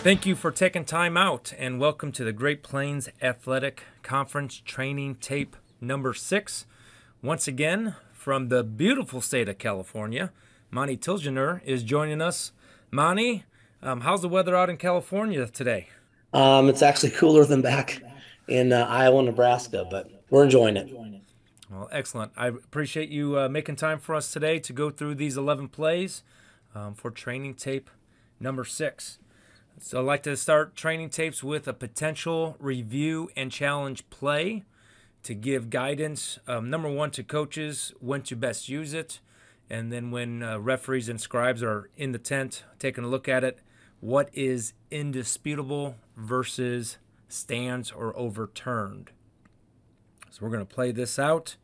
Thank you for taking time out, and welcome to the Great Plains Athletic Conference Training Tape number 6. Once again, from the beautiful state of California, Monty Tilgener is joining us. Monty, how's the weather out in California today? It's actually cooler than back in Iowa, Nebraska, but we're enjoying it. Well, excellent. I appreciate you making time for us today to go through these 11 plays for training tape number 6. So I'd like to start training tapes with a potential review and challenge play to give guidance, number one, to coaches when to best use it, and then when referees and scribes are in the tent taking a look at it, what is indisputable versus stands or overturned. So we're going to play this out.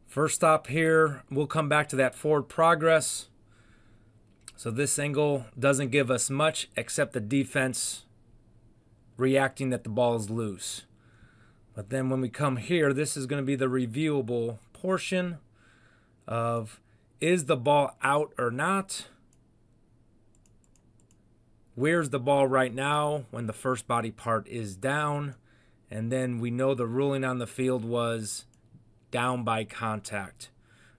First stop here, we'll come back to that forward progress. So this angle doesn't give us much except the defense reacting that the ball is loose. But then when we come here, this is going to be the reviewable portion of is the ball out or not? Where's the ball right now when the first body part is down? And then we know the ruling on the field was down by contact.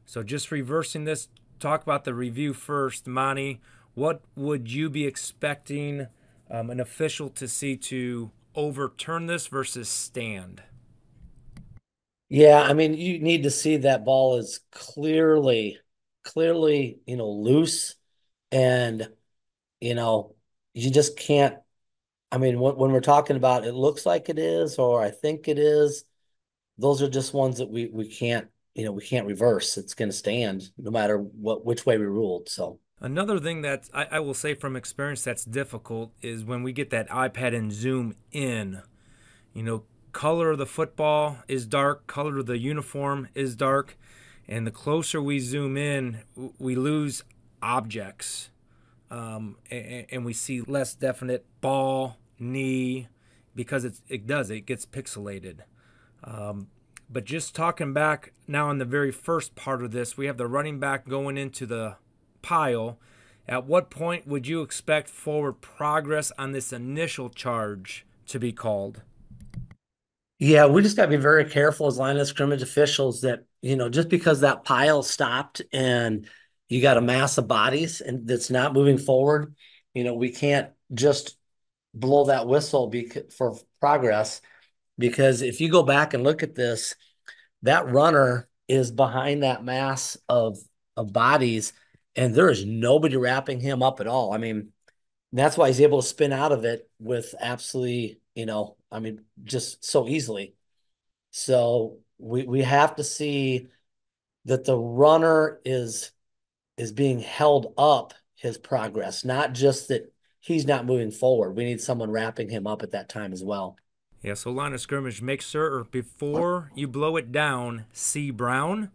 So just reversing this, talk about the review first. Monty, what would you be expecting an official to see to overturn this versus stand? Yeah, I mean, you need to see that ball is clearly, loose, and you know, you just can't. I mean, when we're talking about it looks like it is, or I think it is, those are just ones that we can't, we can't reverse. It's going to stand no matter which way we ruled. So. Another thing that I will say from experience that's difficult is when we get that iPad and zoom in. Color of the football is dark, color of the uniform is dark, and the closer we zoom in, we lose objects, and we see less definite ball, knee, because it gets pixelated. But just talking back now on the very first part of this, we have the running back going into the pile. At what point would you expect forward progress on this initial charge to be called? Yeah, we just got to be very careful as line of scrimmage officials that, just because that pile stopped and you got a mass of bodies and that's not moving forward, we can't just blow that whistle for progress, because if you go back and look at this, that runner is behind that mass of bodies, and there is nobody wrapping him up at all. I mean, that's why he's able to spin out of it with absolutely, I mean, just so easily. So we have to see that the runner is being held up his progress, not just that he's not moving forward. We need someone wrapping him up at that time as well. Yeah, so line of scrimmage, make sure before you blow it down, see brown.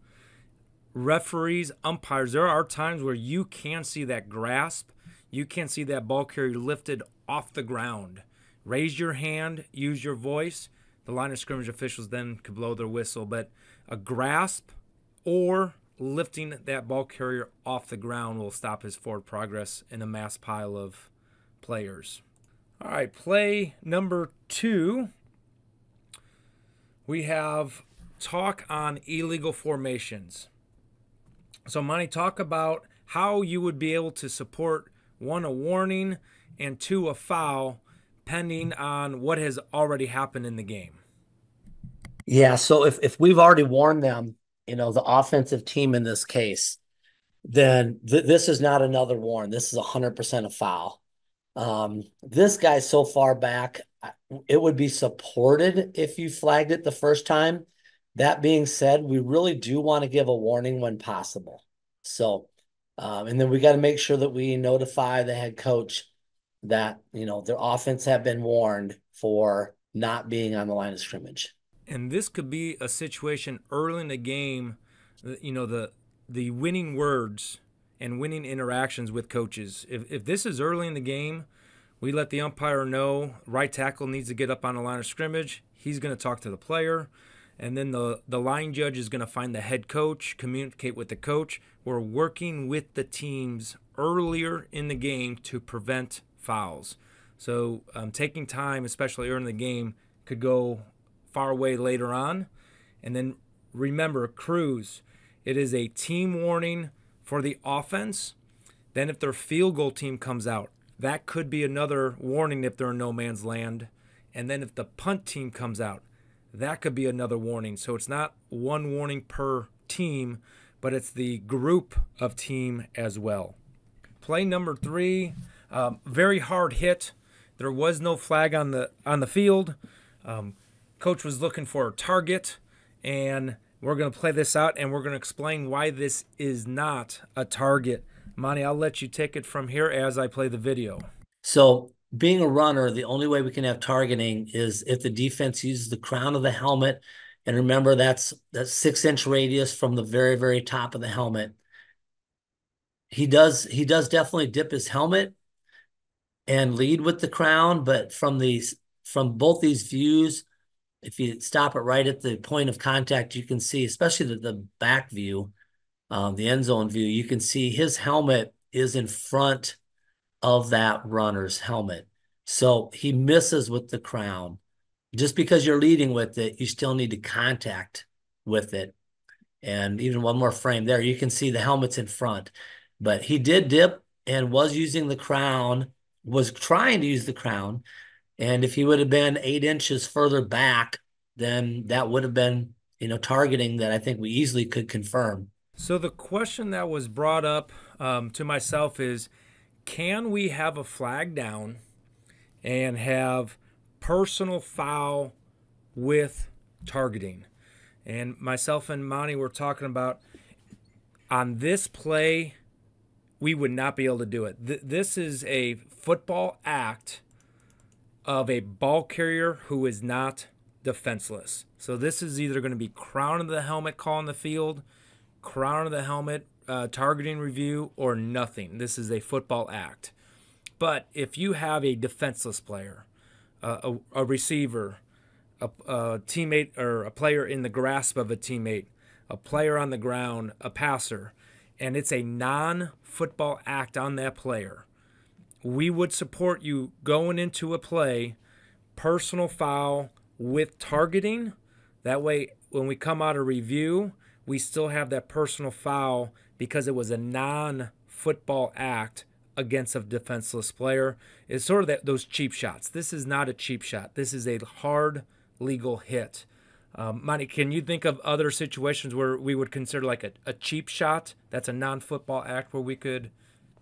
Referees, umpires, there are times where you can see that grasp. You can see that ball carrier lifted off the ground. Raise your hand, use your voice. The line of scrimmage officials then could blow their whistle. But a grasp or lifting that ball carrier off the ground will stop his forward progress in a mass pile of players. All right, play number 2. We have talk on illegal formations. So, Monty, talk about how you would be able to support, 1, a warning, and 2, a foul, pending on what has already happened in the game. Yeah, so if we've already warned them, the offensive team in this case, then this is not another warn. This is 100% a foul. This guy so far back, it would be supported if you flagged it the first time. That being said, we really do want to give a warning when possible. So, and then we got to make sure that we notify the head coach that, their offense have been warned for not being on the line of scrimmage. And this could be a situation early in the game, the winning words and winning interactions with coaches. If this is early in the game, we let the umpire know right tackle needs to get up on the line of scrimmage. He's going to talk to the player. And then the line judge is going to find the head coach, communicate with the coach. We're working with the teams earlier in the game to prevent fouls. So taking time, especially early in the game, could go far away later on. And then remember, crews, it is a team warning for the offense. Then if their field goal team comes out, that could be another warning if they're in no man's land. And then if the punt team comes out, that could be another warning. So it's not one warning per team, but it's the group of team as well. Play number 3, very hard hit. There was no flag on the field. Coach was looking for a target, and we're going to play this out, and we're going to explain why this is not a target. Monty, I'll let you take it from here as I play the video. So being a runner, the only way we can have targeting is if the defense uses the crown of the helmet. And remember, that's 6-inch radius from the very, very top of the helmet. He does definitely dip his helmet and lead with the crown, but from both these views, if you stop it right at the point of contact, you can see, especially the back view, the end zone view, you can see his helmet is in front of that runner's helmet. So he misses with the crown. Just because you're leading with it, you still need to contact with it. And even one more frame there, you can see the helmet's in front. But he did dip and was using the crown, was trying to use the crown. And if he would have been 8 inches further back, then that would have been, targeting that I think we easily could confirm. So the question that was brought up to myself is, can we have a flag down and have personal foul with targeting? And myself and Monty were talking about, on this play, we would not be able to do it. This is a football act of a ball carrier who is not defenseless. So this is either going to be crown of the helmet call on the field, crown of the helmet targeting review, or nothing. This is a football act. But if you have a defenseless player, a receiver, a teammate, or a player in the grasp of a teammate, a player on the ground, a passer, and it's a non-football act on that player, we would support you going into a play, personal foul with targeting. That way, when we come out of review, we still have that personal foul because it was a non-football act against a defenseless player. It's sort of those cheap shots. This is not a cheap shot. This is a hard legal hit. Monty, can you think of other situations where we would consider like a cheap shot that's a non-football act where we could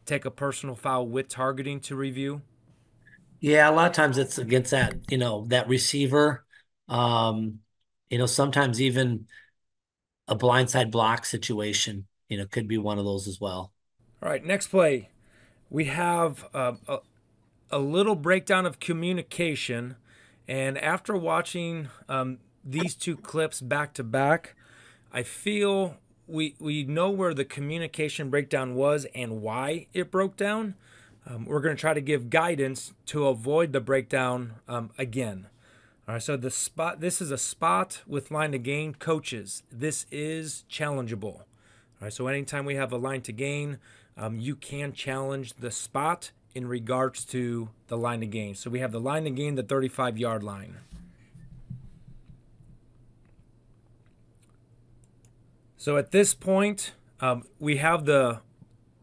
take a personal foul with targeting to review? Yeah, a lot of times it's against that receiver. Sometimes even a blindside block situation, could be one of those as well. All right, next play. We have a little breakdown of communication. And after watching these two clips back to back, I feel we know where the communication breakdown was and why it broke down. We're going to try to give guidance to avoid the breakdown again. All right, so this is a spot with line to gain. Coaches, this is challengeable. All right, so anytime we have a line to gain, you can challenge the spot in regards to the line to gain. So we have the line to gain, the 35-yard line. So at this point, we have the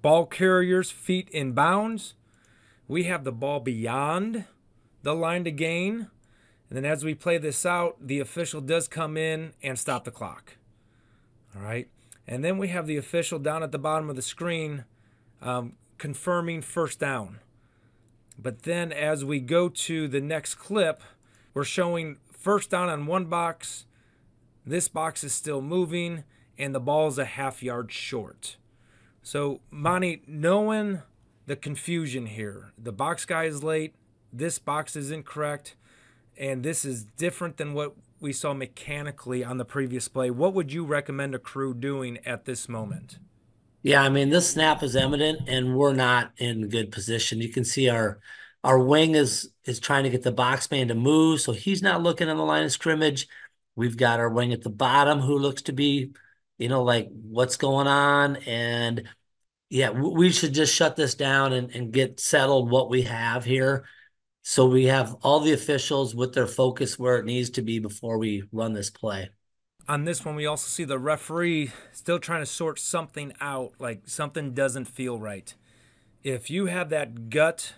ball carrier's feet in bounds. We have the ball beyond the line to gain. And then as we play this out, the official does come in and stop the clock. All right. And then we have the official down at the bottom of the screen confirming first down. But then as we go to the next clip, we're showing first down on one box. This box is still moving, and the ball is a half-yard short. So, Monty, knowing the confusion here, the box guy is late, this box is incorrect, and this is different than what we saw mechanically on the previous play, what would you recommend a crew doing at this moment? Yeah, I mean, this snap is imminent and we're not in good position. You can see our wing is trying to get the box man to move, so he's not looking on the line of scrimmage. We've got our wing at the bottom who looks to be, like what's going on. And yeah, we should just shut this down and get settled what we have here. So we have all the officials with their focus where it needs to be before we run this play. On this one, we also see the referee still trying to sort something out, like something doesn't feel right. If you have that gut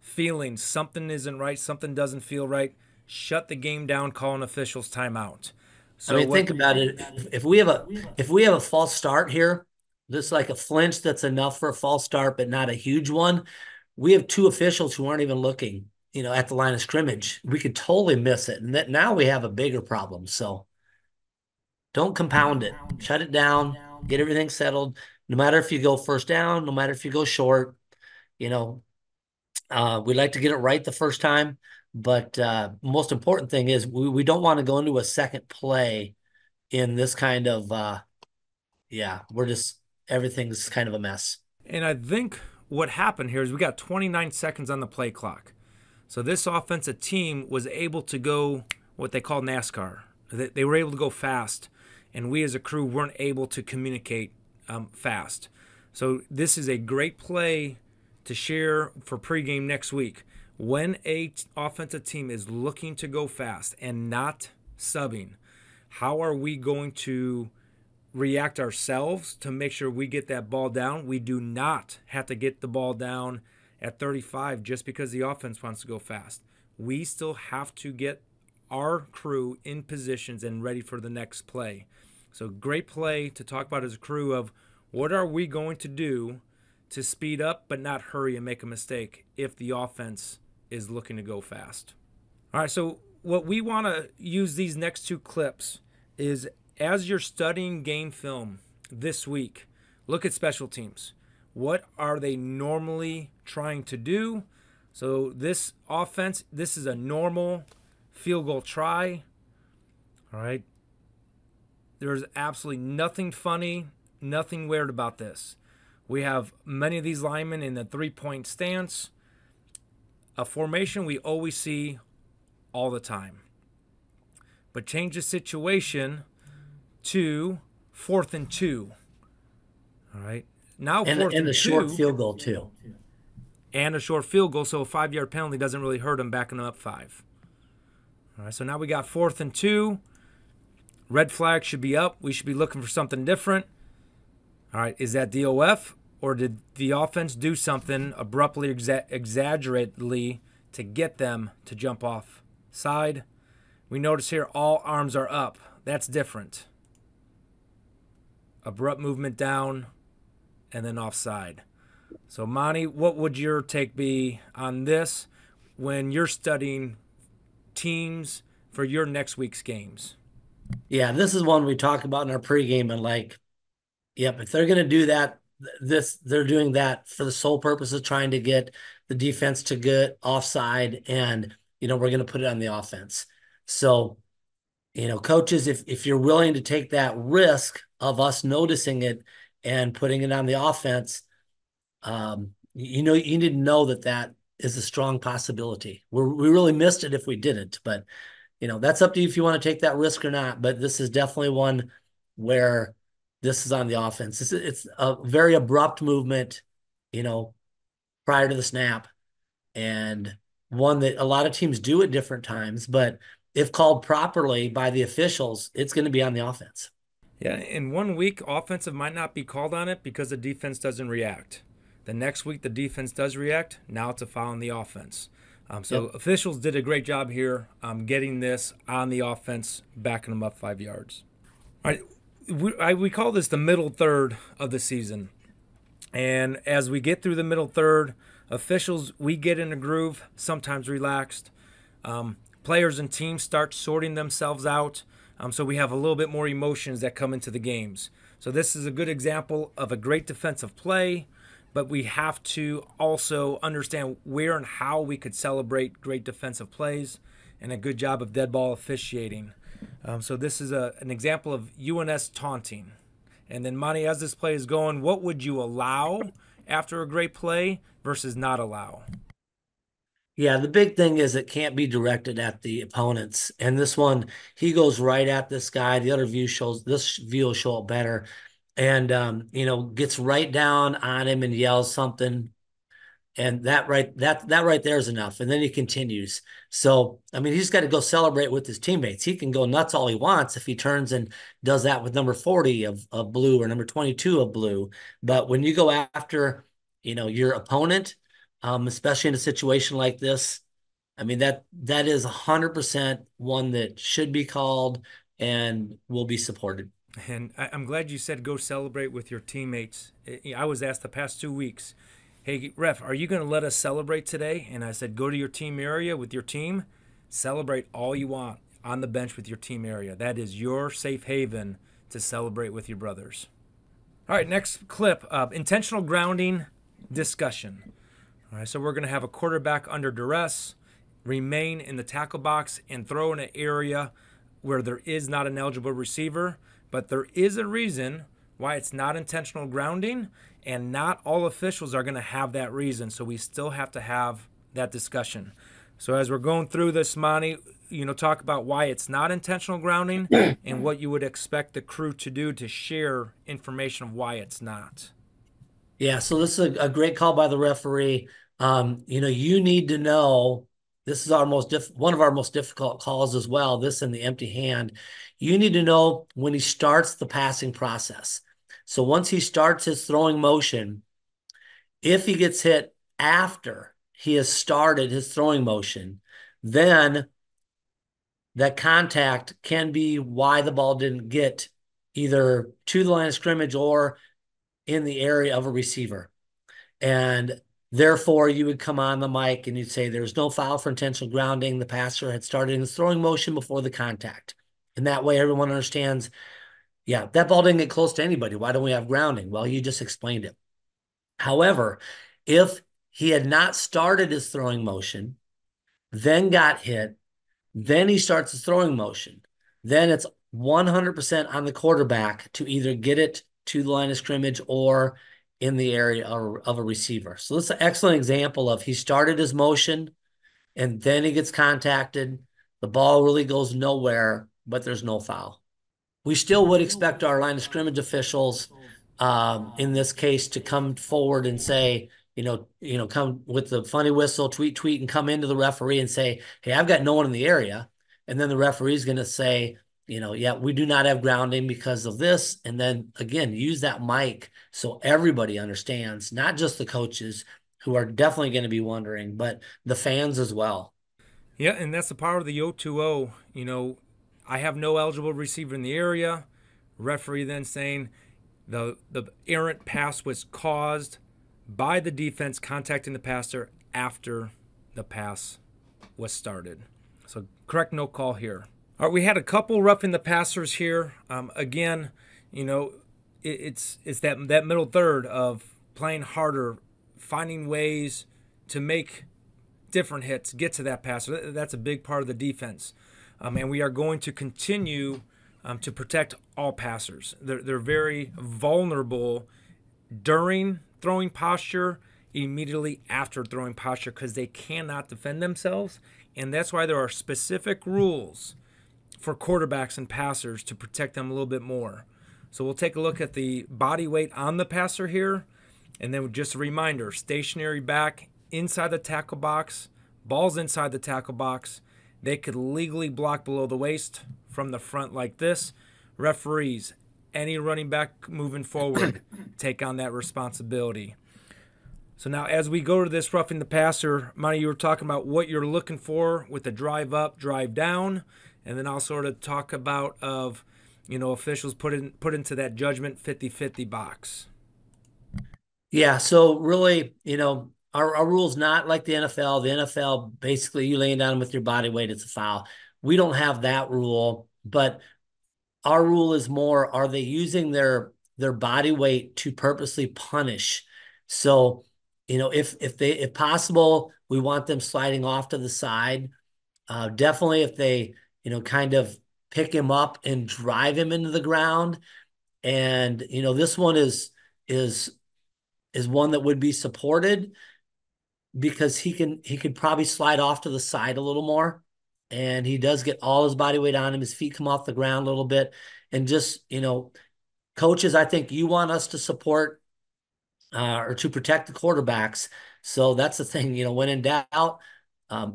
feeling something isn't right, something doesn't feel right, shut the game down, call an official's timeout. I So mean, what think about it. If we have a false start here, just like a flinch that's enough for a false start, but not a huge one, we have two officials who aren't even looking, at the line of scrimmage. We could totally miss it. And that now we have a bigger problem. So don't compound it. Shut it down, get everything settled. No matter if you go first down, no matter if you go short, you know, we like to get it right the first time. But most important thing is we don't want to go into a second play in this kind of yeah, everything's kind of a mess. and I think what happened here is we got 29 seconds on the play clock. So this offensive team was able to go what they call NASCAR. They were able to go fast, and we as a crew weren't able to communicate fast. So this is a great play to share for pregame next week. When a offensive team is looking to go fast and not subbing, how are we going to react ourselves to make sure we get that ball down? We do not have to get the ball down at 35 just because the offense wants to go fast. We still have to get our crew in positions and ready for the next play. So great play to talk about as a crew of what are we going to do to speed up but not hurry and make a mistake if the offense is looking to go fast. All right, so what we want to use these next two clips is as you're studying game film this week, look at special teams. What are they normally trying to do? So this offense, this is a normal field goal try. All right. There's absolutely nothing funny, nothing weird about this. We have many of these linemen in the three-point stance, a formation we always see all the time. But change the situation to 4th and 2. All right. Now And 4th and and a short 2 field goal too. and a short field goal, so a 5-yard penalty doesn't really hurt them backing them up 5. All right, so now we got 4th and 2. Red flag should be up. We should be looking for something different. All right, is that DOF or did the offense do something abruptly, exaggeratedly to get them to jump off side? We notice here all arms are up. That's different. Abrupt movement down and then offside. So, Monty, what would your take be on this when you're studying teams for your next week's games? Yeah, this is one we talk about in our pregame and like, yep, if they're going to do that, they're doing that for the sole purpose of trying to get the defense to get offside, and we're going to put it on the offense. So, coaches, if you're willing to take that risk of us noticing it and putting it on the offense, you need to know that that is a strong possibility. We really missed it if we didn't, but that's up to you if you want to take that risk or not. But this is definitely one where this is on the offense. It's a very abrupt movement, prior to the snap, and one that a lot of teams do at different times. But if called properly by the officials, it's going to be on the offense. Yeah, in 1 week, offensive might not be called on it because the defense doesn't react. The next week, the defense does react. Now it's a foul on the offense. So Yep. officials did a great job here getting this on the offense, backing them up 5 yards. All right, we call this the middle third of the season. And as we get through the middle third, officials, we get in a groove, sometimes relaxed. Players and teams start sorting themselves out. So we have a little bit more emotions that come into the games. So this is a good example of a great defensive play, but we have to also understand where and how we could celebrate great defensive plays and a good job of dead ball officiating. So this is an example of UNS taunting. And then, Monty, as this play is going, what would you allow after a great play versus not allow? Yeah, the big thing is it can't be directed at the opponents. And this one, he goes right at this guy. The other view shows this view will show it better. And gets right down on him and yells something. And that right there is enough. And then he continues. So, I mean, he's got to go celebrate with his teammates. He can go nuts all he wants if he turns and does that with number 40 of blue or number 22 of blue. But when you go after, your opponent, especially in a situation like this, I mean, that is 100% one that should be called and will be supported. And I'm glad you said go celebrate with your teammates. I was asked the past 2 weeks, hey, ref, are you going to let us celebrate today? And I said, go to your team area with your team, celebrate all you want on the bench with your team area. That is your safe haven to celebrate with your brothers. All right, next clip, intentional grounding discussion. All right, so we're going to have a quarterback under duress, remain in the tackle box, and throw in an area where there is not an eligible receiver, but there is a reason why it's not intentional grounding, and not all officials are going to have that reason, so we still have to have that discussion. So as we're going through this, Monty, talk about why it's not intentional grounding and what you would expect the crew to do to share information of why it's not. Yeah, so this is a great call by the referee. You need to know this is one of our most difficult calls as well. This and the empty hand. You need to know when he starts the passing process. So once he starts his throwing motion, if he gets hit after he has started his throwing motion, then that contact can be why the ball didn't get either to the line of scrimmage or in the area of a receiver. And therefore, you would come on the mic and you'd say there's no foul for intentional grounding. The passer had started in his throwing motion before the contact. And that way everyone understands, yeah, that ball didn't get close to anybody. Why don't we have grounding? Well, you just explained it. However, if he had not started his throwing motion, then got hit, then he starts his throwing motion, then it's 100% on the quarterback to either get it to the line of scrimmage or in the area of a receiver. So this is an excellent example of he started his motion and then he gets contacted. The ball really goes nowhere, but there's no foul. We still would expect our line of scrimmage officials, in this case, to come forward and say, come with the funny whistle, tweet, and come into the referee and say, "Hey, I've got no one in the area," and then the referee is going to say, "Yeah, we do not have grounding because of this," and then again, use that mic so everybody understands, not just the coaches who are definitely going to be wondering, but the fans as well. Yeah, and that's the power of the O2O. I have no eligible receiver in the area. Referee then saying the errant pass was caused by the defense contacting the passer after the pass was started. So correct no call here. All right, we had a couple roughing the passers here. Again, it's that middle third of playing harder, finding ways to make different hits, get to that passer. That's a big part of the defense. And we are going to continue to protect all passers. They're very vulnerable during throwing posture, immediately after throwing posture, because they cannot defend themselves. And that's why there are specific rules for quarterbacks and passers to protect them a little bit more. So we'll take a look at the body weight on the passer here. And then just a reminder, stationary back inside the tackle box, balls inside the tackle box. They could legally block below the waist from the front like this. Referees, any running back moving forward, take on that responsibility. So now as we go to this roughing the passer, Monty, you were talking about what you're looking for with the drive up, drive down, and then I'll sort of talk about officials put into that judgment 50-50 box. Yeah, so really, our rule's not like the NFL. The NFL, basically, you laying down with your body weight, it's a foul. We don't have that rule, but our rule is more, are they using their body weight to purposely punish? So, if possible, we want them sliding off to the side. Definitely if they, kind of pick him up and drive him into the ground. And, this one is one that would be supported. because he could probably slide off to the side a little more. And he does get all his body weight on him. His feet come off the ground a little bit. And just, coaches, I think you want us to support or to protect the quarterbacks. So that's the thing, when in doubt,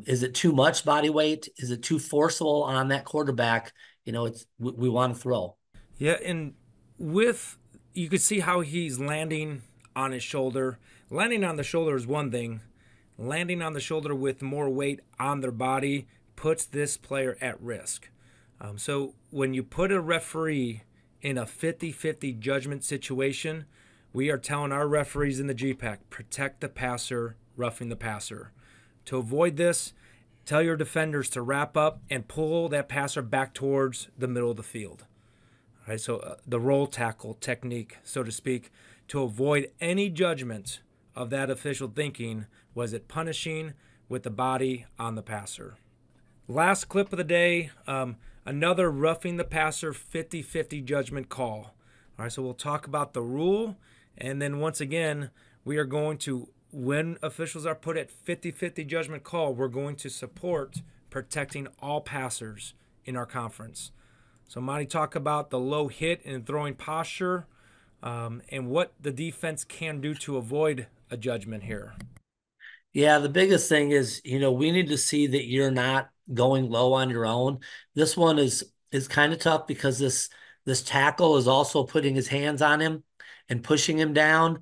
is it too much body weight? Is it too forceful on that quarterback? We want to throw. Yeah, and with you could see how he's landing on his shoulder. Landing on the shoulder is one thing. Landing on the shoulder with more weight on their body puts this player at risk. So when you put a referee in a 50-50 judgment situation, we are telling our referees in the GPAC, protect the passer, roughing the passer. To avoid this, tell your defenders to wrap up and pull that passer back towards the middle of the field. All right, so the roll tackle technique, so to speak, to avoid any judgment of that official thinking, was it punishing with the body on the passer. Last clip of the day, another roughing the passer 50-50 judgment call. All right, so we'll talk about the rule, and then once again, we are going to, when officials are put at 50-50 judgment call, we're going to support protecting all passers in our conference. So Monty, talk about the low hit and throwing posture and what the defense can do to avoid a judgment here. Yeah, the biggest thing is, we need to see that you're not going low on your own. This one is kind of tough because this tackle is also putting his hands on him and pushing him down.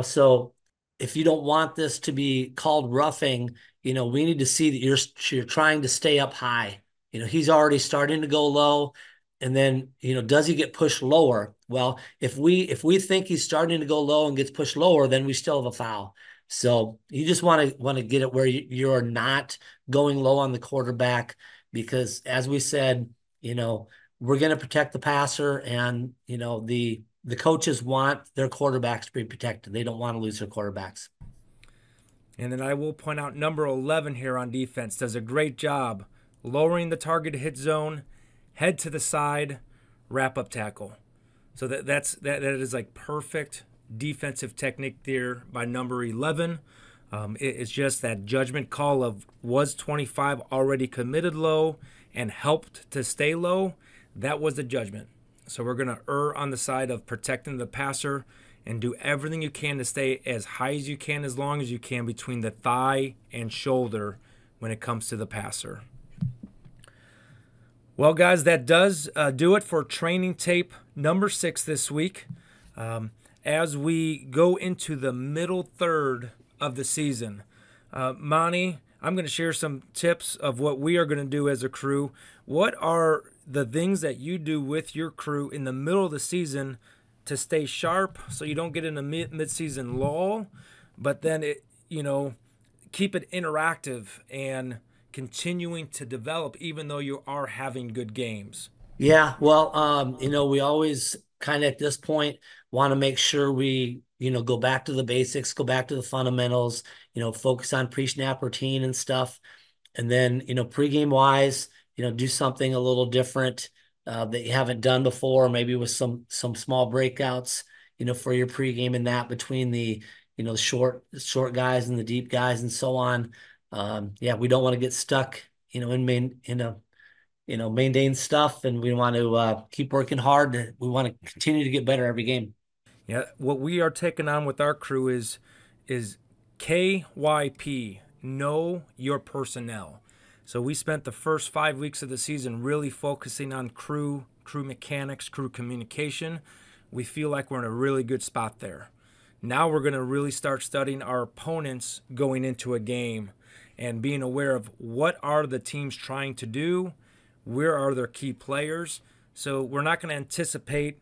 So if you don't want this to be called roughing, we need to see that you're trying to stay up high. He's already starting to go low. And then, does he get pushed lower? Well, if we think he's starting to go low and gets pushed lower, then we still have a foul. So you just want to get it where you're not going low on the quarterback because, as we said, we're going to protect the passer, and the coaches want their quarterbacks to be protected. They don't want to lose their quarterbacks. And then I will point out number 11 here on defense does a great job lowering the target hit zone, head to the side, wrap up tackle. So that is like perfect defensive technique there by number 11. It's just that judgment call of was 25 already committed low and helped to stay low. That was the judgment. So we're going to err on the side of protecting the passer and do everything you can to stay as high as you can, as long as you can, between the thigh and shoulder when it comes to the passer. Well, guys, that does do it for training tape number 6 this week. As we go into the middle third of the season, Monty, I'm going to share some tips of what we are going to do as a crew. What are the things that you do with your crew in the middle of the season to stay sharp so you don't get in a mid-season lull, but then keep it interactive and continuing to develop even though you are having good games? Yeah, well, we always kind of at this point want to make sure we, go back to the basics, go back to the fundamentals, focus on pre-snap routine and stuff. And then, pregame wise, do something a little different that you haven't done before, maybe with some small breakouts, for your pregame and that between the, the short guys and the deep guys and so on. Yeah, we don't want to get stuck, maintain stuff, and we want to keep working hard. We want to continue to get better every game. Yeah, what we are taking on with our crew is KYP, know your personnel. So we spent the first 5 weeks of the season really focusing on crew mechanics, crew communication. We feel like we're in a really good spot there. Now we're going to really start studying our opponents going into a game and being aware of what are the teams trying to do, where are their key players. So we're not going to anticipate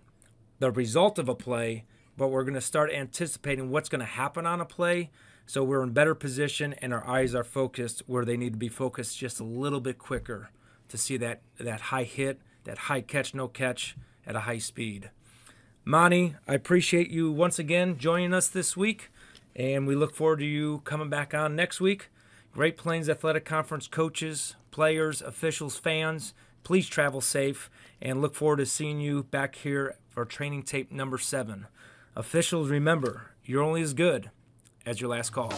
the result of a play, but we're going to start anticipating what's going to happen on a play. So we're in better position and our eyes are focused where they need to be focused just a little bit quicker to see that high hit, that high catch, no catch at a high speed. Monty, I appreciate you once again joining us this week, and we look forward to you coming back on next week. Great Plains Athletic Conference coaches, players, officials, fans, please travel safe and look forward to seeing you back here for training tape number 7. Officials, remember, you're only as good as your last call.